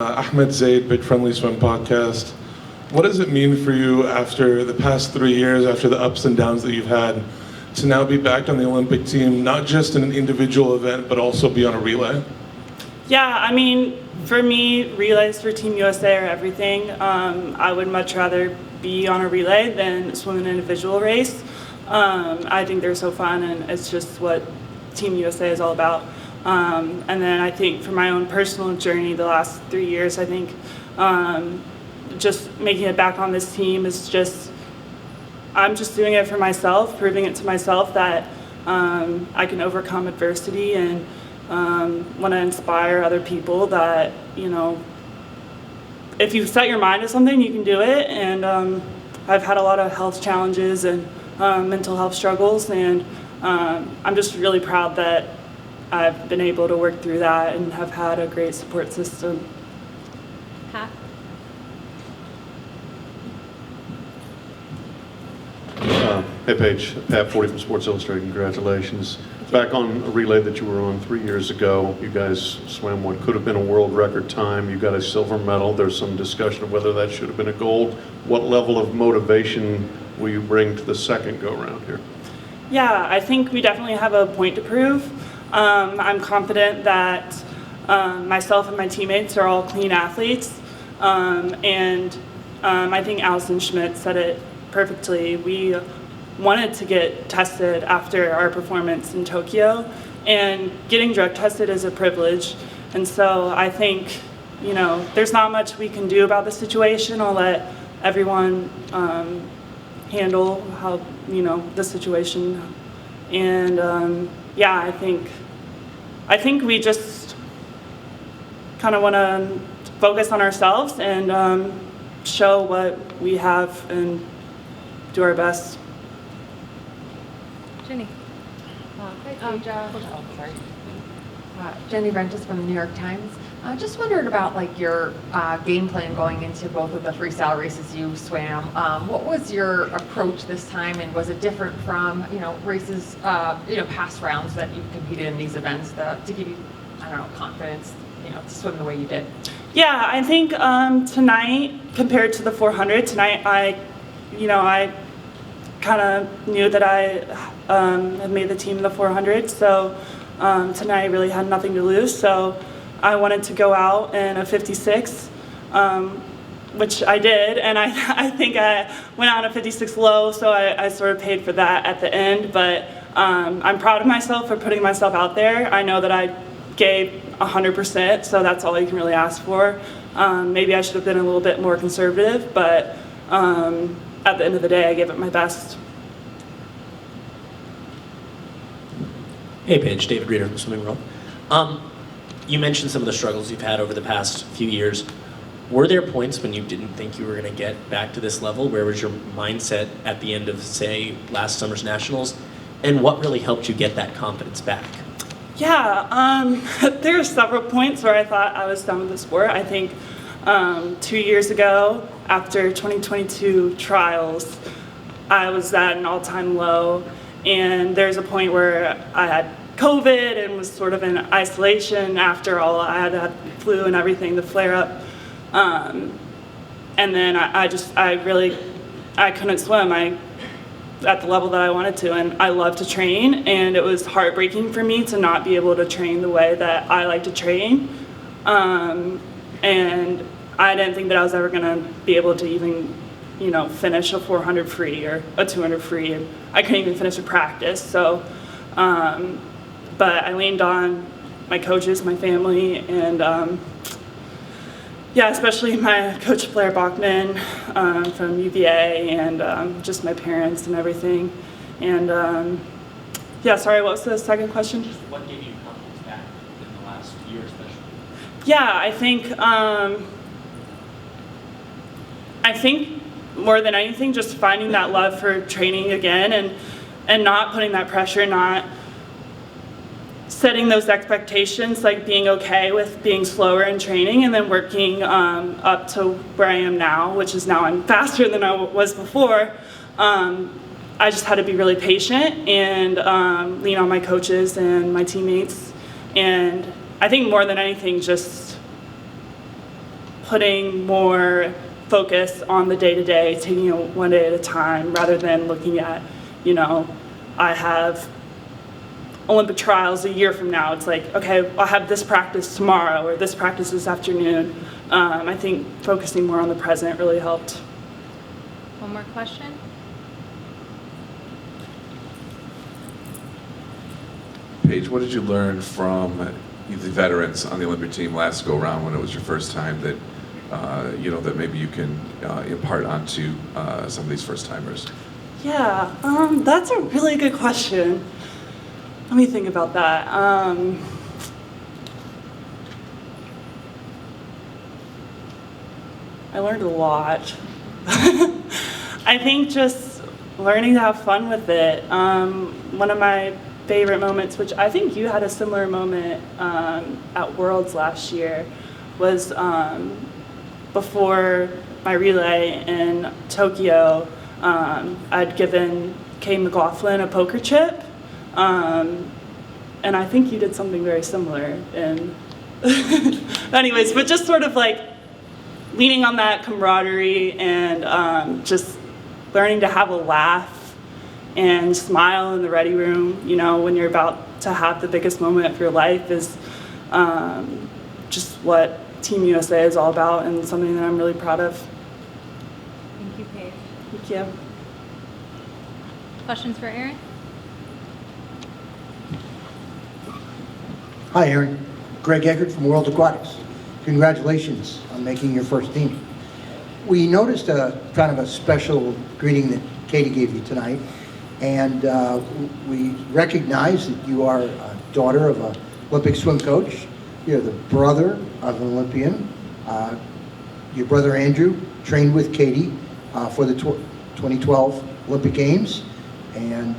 Ahmed Zaid, Big Friendly Swim podcast. What does it mean for you after the past 3 years, after the ups and downs that you've had, to now be back on the Olympic team, not just in an individual event, but also be on a relay? Yeah, I mean, for me, relays for Team USA are everything. I would much rather be on a relay than swim an individual race. I think they're so fun, and it's just what Team USA is all about. And then I think for my own personal journey the last 3 years, I think just making it back on this team is just, I'm just doing it for myself, proving it to myself that I can overcome adversity and want to inspire other people that, you know, if you set your mind to something, you can do it. And I've had a lot of health challenges and mental health struggles, and I'm just really proud that I've been able to work through that and have had a great support system. Pat? Hey Paige, Pat 40 from Sports Illustrated, congratulations. Back on a relay that you were on 3 years ago, you guys swam what could have been a world record time. You got a silver medal. There's some discussion of whether that should have been a gold. What level of motivation will you bring to the second go around here? Yeah, I think we definitely have a point to prove. I'm confident that myself and my teammates are all clean athletes. And I think Allison Schmidt said it perfectly. We wanted to get tested after our performance in Tokyo, and getting drug tested is a privilege. And so I think, you know, there's not much we can do about the situation. I'll let everyone handle how, you know, the situation. And yeah, I think we just kind of want to focus on ourselves and show what we have and do our best. Jenny? Jenny Rentis from the New York Times. I just wondered about like your game plan going into both of the freestyle races you swam. What was your approach this time, and was it different from races, past rounds that you've competed in these events to give you, I don't know, confidence, to swim the way you did? Yeah, I think tonight compared to the 400, tonight I kind of knew that I had made the team in the 400, so tonight I really had nothing to lose. So I wanted to go out in a 56, which I did, and I think I went out in a 56 low, so I sort of paid for that at the end. But I'm proud of myself for putting myself out there. I know that I gave 100%, so that's all you can really ask for. Maybe I should have been a little bit more conservative, but at the end of the day, I gave it my best. Hey Paige, David Reeder from Swimming World. You mentioned some of the struggles you've had over the past few years. Were there points when you didn't think you were going to get back to this level? Where was your mindset at the end of, say, last summer's nationals? And what really helped you get that confidence back? Yeah, there were several points where I thought I was done with the sport. I think 2 years ago, after 2022 trials, I was at an all-time low. And there's a point where I had COVID and was sort of in isolation after all. I had flu and everything, the flare up. And then I couldn't swim at the level that I wanted to. And I love to train, and it was heartbreaking for me to not be able to train the way that I like to train. And I didn't think that I was ever gonna be able to even finish a 400 free or a 200 free, and I couldn't even finish a practice. So, but I leaned on my coaches, my family, and especially my coach Blair Bachman from UVA, and just my parents and everything. And sorry, what was the second question? Just what gave you confidence back in the last year, especially? Yeah, I think more than anything, just finding that love for training again, and not putting that pressure, not setting those expectations, like being okay with being slower in training, and then working up to where I am now, which is now I'm faster than I was before. I just had to be really patient and lean on my coaches and my teammates. And I think more than anything, just putting more focus on the day-to-day, taking it one day at a time, rather than looking at, I have Olympic trials a year from now. It's like, okay, I'll have this practice tomorrow or this practice this afternoon. I think focusing more on the present really helped. One more question? Paige, what did you learn from the veterans on the Olympic team last go around when it was your first time that that maybe you can impart onto some of these first timers? Yeah, that's a really good question. Let me think about that. I learned a lot. I think just learning to have fun with it. One of my favorite moments, which I think you had a similar moment at Worlds last year, was before my relay in Tokyo. I'd given Kay McLaughlin a poker chip, and I think you did something very similar. And anyways, but just sort of like leaning on that camaraderie and just learning to have a laugh and smile in the ready room, when you're about to have the biggest moment of your life, is just what Team USA is all about, and something that I'm really proud of. Thank you, Paige. Thank you. Questions for Erin? Hi, Erin. Greg Eggert from World Aquatics. Congratulations on making your first team. We noticed a kind of a special greeting that Katie gave you tonight, and we recognize that you are a daughter of an Olympic swim coach. You're the brother of an Olympian. Your brother Andrew trained with Katie for the 2012 Olympic Games, and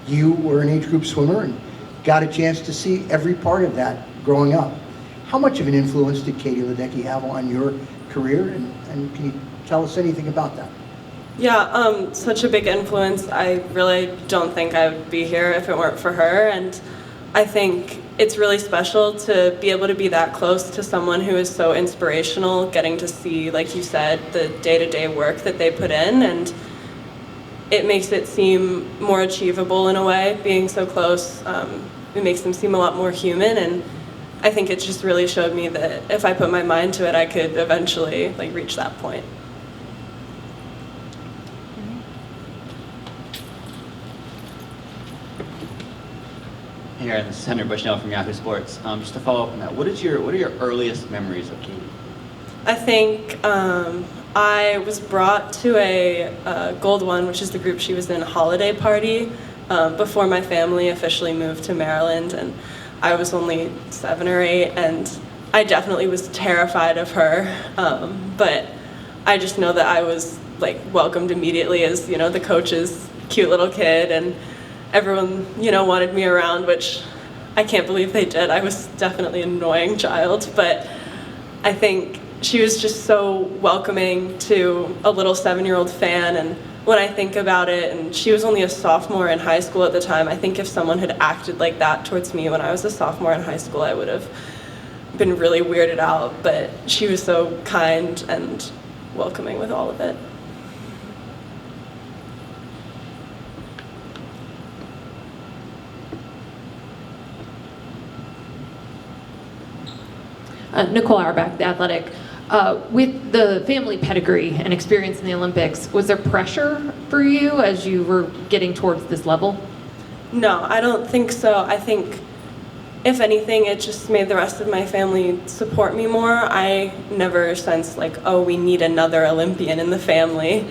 you were an age group swimmer and got a chance to see every part of that growing up. How much of an influence did Katie Ledecky have on your career, and can you tell us anything about that? Yeah, such a big influence. I really don't think I would be here if it weren't for her, and I think it's really special to be able to be that close to someone who is so inspirational, getting to see, like you said, the day-to-day work that they put in, and it makes it seem more achievable in a way, being so close. It makes them seem a lot more human, and I think it just really showed me that if I put my mind to it, I could eventually reach that point. Hey Erin, this is Henry Bushnell from Yahoo Sports. Just to follow up on that, what are your earliest memories of Katie? I think I was brought to a Gold One, which is the group she was in, holiday party before my family officially moved to Maryland, and I was only 7 or 8, and I definitely was terrified of her, but I just know that I was welcomed immediately as the coach's cute little kid, and everyone wanted me around, which I can't believe they did. I was definitely an annoying child, but I think she was just so welcoming to a little 7-year-old fan, and when I think about it, and she was only a sophomore in high school at the time, I think if someone had acted like that towards me when I was a sophomore in high school, I would have been really weirded out, but she was so kind and welcoming with all of it. Nicole Auerbach, The Athletic. With the family pedigree and experience in the Olympics, was there pressure for you as you were getting towards this level? No, I don't think so. I think, if anything, it just made the rest of my family support me more. I never sensed oh, we need another Olympian in the family.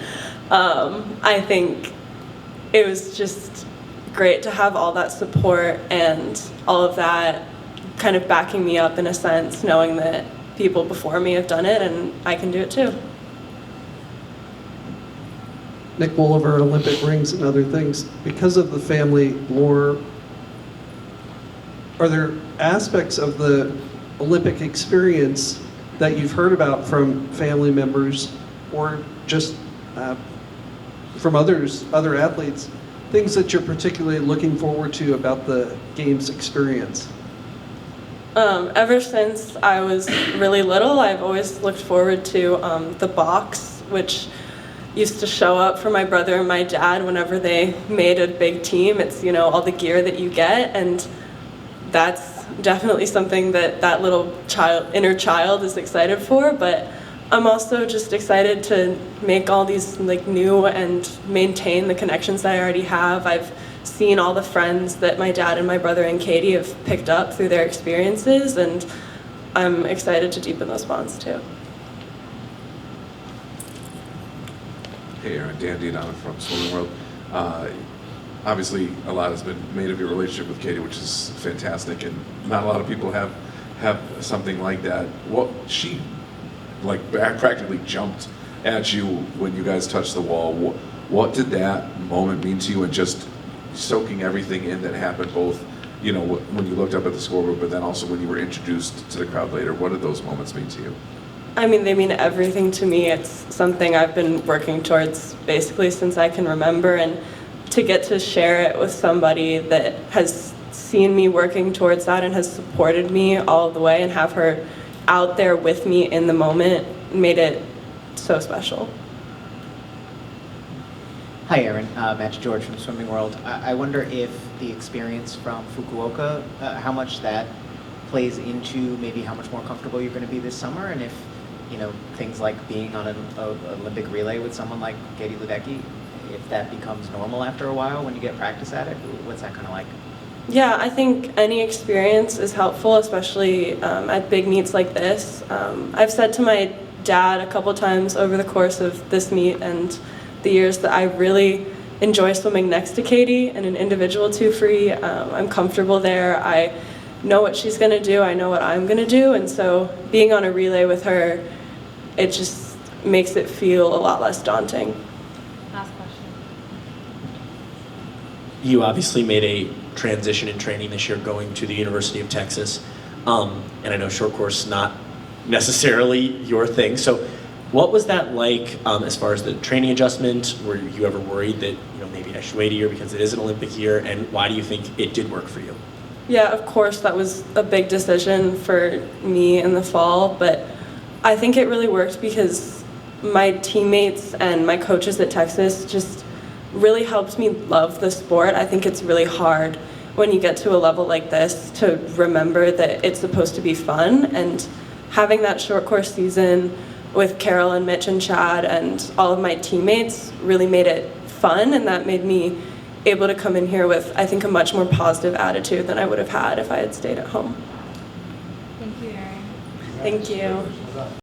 I think it was just great to have all that support and all of that kind of backing me up in a sense, knowing that people before me have done it and I can do it too. Nick Bolivar, Olympic rings and other things. Because of the family lore, are there aspects of the Olympic experience that you've heard about from family members or just from other athletes, things that you're particularly looking forward to about the Games experience? Ever since I was really little, I've always looked forward to the box, which used to show up for my brother and my dad whenever they made a big team. It's, all the gear that you get, and that's definitely something that little inner child is excited for, but I'm also just excited to make all these new and maintain the connections that I already have. I've seen all the friends that my dad and my brother and Katie have picked up through their experiences, and I'm excited to deepen those bonds too. Hey Erin, Dan Diodano from Swimming World. Obviously, a lot has been made of your relationship with Katie, which is fantastic, and not a lot of people have something like that. She practically jumped at you when you guys touched the wall. What did that moment mean to you, and just soaking everything in that happened, both when you looked up at the scoreboard, but then also when you were introduced to the crowd later? What did those moments mean to you? I mean, they mean everything to me. It's something I've been working towards basically since I can remember, and to get to share it with somebody that has seen me working towards that and has supported me all the way, and have her out there with me in the moment, made so special. Hi, Erin. Matt George from Swimming World. I wonder if the experience from Fukuoka, how much that plays into maybe how much more comfortable you're going to be this summer, and if things like being on an Olympic relay with someone like Katie Ledecky, if that becomes normal after a while when you get practice at it. What's that kind of like? Yeah, I think any experience is helpful, especially at big meets like this. I've said to my dad a couple times over the course of this meet and the years that I really enjoy swimming next to Katie in an individual 2 free. I'm comfortable there. I know what she's going to do. I know what I'm going to do. And so being on a relay with her, it just makes it feel a lot less daunting. Last question. You obviously made a transition in training this year going to the University of Texas. And I know short course not necessarily your thing. So what was that like as far as the training adjustment? Were you ever worried that maybe I should wait a year because it is an Olympic year? And why do you think it did work for you? Yeah, of course, that was a big decision for me in the fall, but I think it really worked because my teammates and my coaches at Texas just really helped me love the sport. I think it's really hard when you get to a level like this to remember that it's supposed to be fun, and having that short course season with Carol and Mitch and Chad and all of my teammates really made it fun, and that made me able to come in here with, I think, a much more positive attitude than I would have had if I had stayed at home. Thank you, Erin. Thank you.